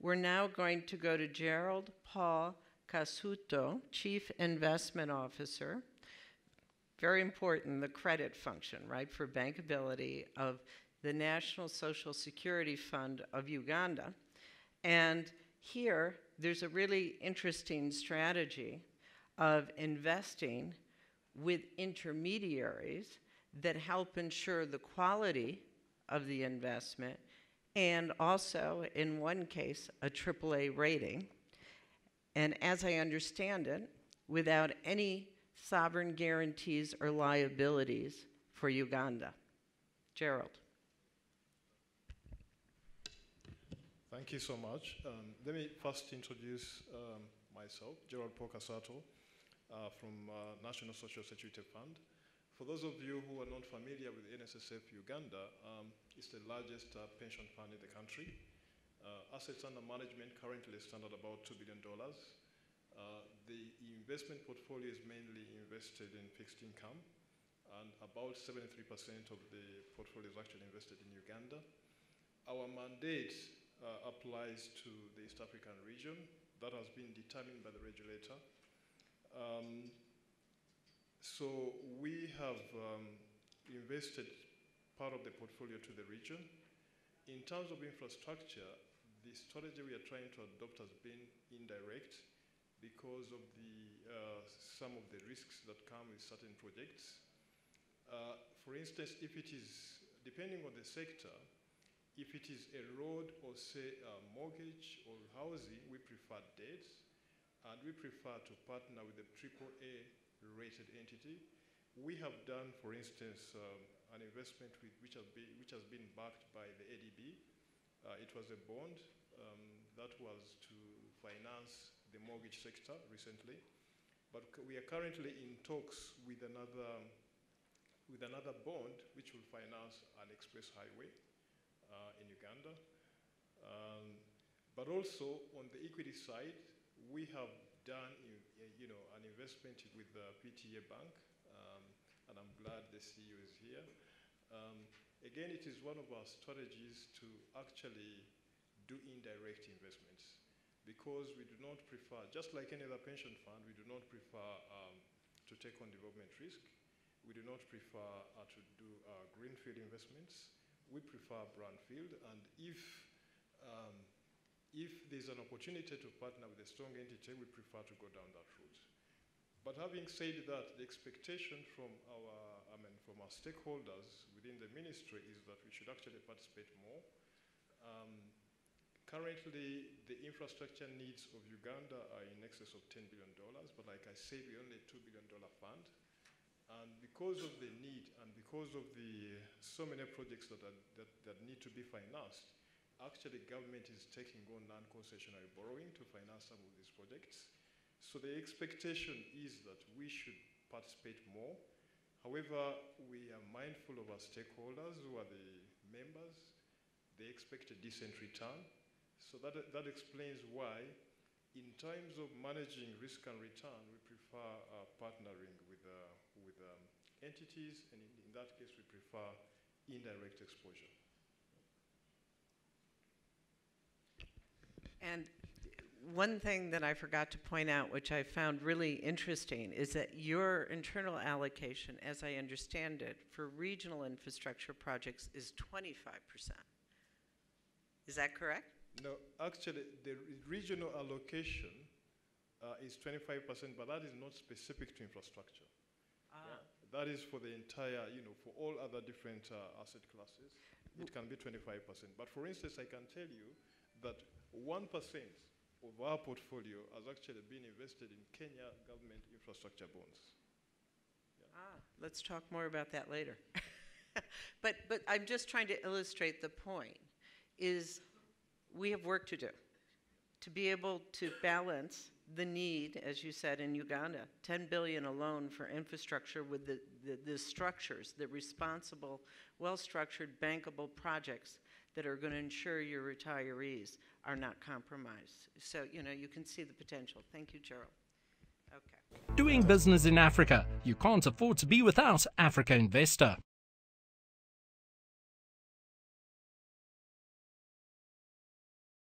We're now going to go to Gerald Paul Kasaato, Chief Investment Officer. Very important, the credit function, right, for bankability of the National Social Security Fund of Uganda. And here, there's a really interesting strategy of investing with intermediaries that help ensure the quality of the investment, and also, in one case, a AAA rating. And as I understand it, without any sovereign guarantees or liabilities for Uganda. Gerald. Thank you so much. Let me first introduce myself, Gerald Paul Kasaato, from National Social Security Fund. For those of you who are not familiar with NSSF Uganda, it's the largest pension fund in the country. Assets under management currently stand at about $2 billion. The investment portfolio is mainly invested in fixed income, and about 73% of the portfolio is actually invested in Uganda. Our mandate applies to the East African region. That has been determined by the regulator. So we have invested part of the portfolio to the region. In terms of infrastructure, the strategy we are trying to adopt has been indirect because of some of the risks that come with certain projects. For instance, if it is, depending on the sector, if it is a road or say a mortgage or housing, we prefer debt, and we prefer to partner with a AAA rated entity. We have done, for instance, an investment which has been backed by the ADB. It was a bond that was to finance the mortgage sector recently, but we are currently in talks with another bond which will finance an express highway in Uganda. But also on the equity side, we have done an investment with PTA Bank, and I'm glad the CEO is here. Again, it is one of our strategies to actually do indirect investments, because we do not prefer, just like any other pension fund, we do not prefer to take on development risk. We do not prefer to do greenfield investments. We prefer brownfield, and if there's an opportunity to partner with a strong entity, we prefer to go down that route. But having said that, the expectation from our stakeholders within the ministry is that we should actually participate more. Currently, the infrastructure needs of Uganda are in excess of $10 billion, but like I said, we're only a $2 billion fund. And because of the need and because of the so many projects that need to be financed, actually government is taking on non-concessionary borrowing to finance some of these projects. So the expectation is that we should participate more. However, we are mindful of our stakeholders who are the members. They expect a decent return. So that explains why, in terms of managing risk and return, we prefer partnering with entities, and in that case, we prefer indirect exposure. And one thing that I forgot to point out, which I found really interesting, is that your internal allocation, as I understand it, for regional infrastructure projects is 25%. Is that correct? No, actually, the regional allocation is 25%, but that is not specific to infrastructure. Yeah? That is for the entire, for all other different asset classes. It can be 25%. But for instance, I can tell you that 1% of our portfolio has actually been invested in Kenya government infrastructure bonds. Yeah. Let's talk more about that later. But I'm just trying to illustrate the point, is we have work to do to be able to balance the need, as you said, in Uganda, 10 billion alone for infrastructure with the structures, the responsible, well-structured, bankable projects that are going to ensure your retirees are not compromised. So, you can see the potential. Thank you, Gerald. Okay. Doing business in Africa. You can't afford to be without Africa Investor.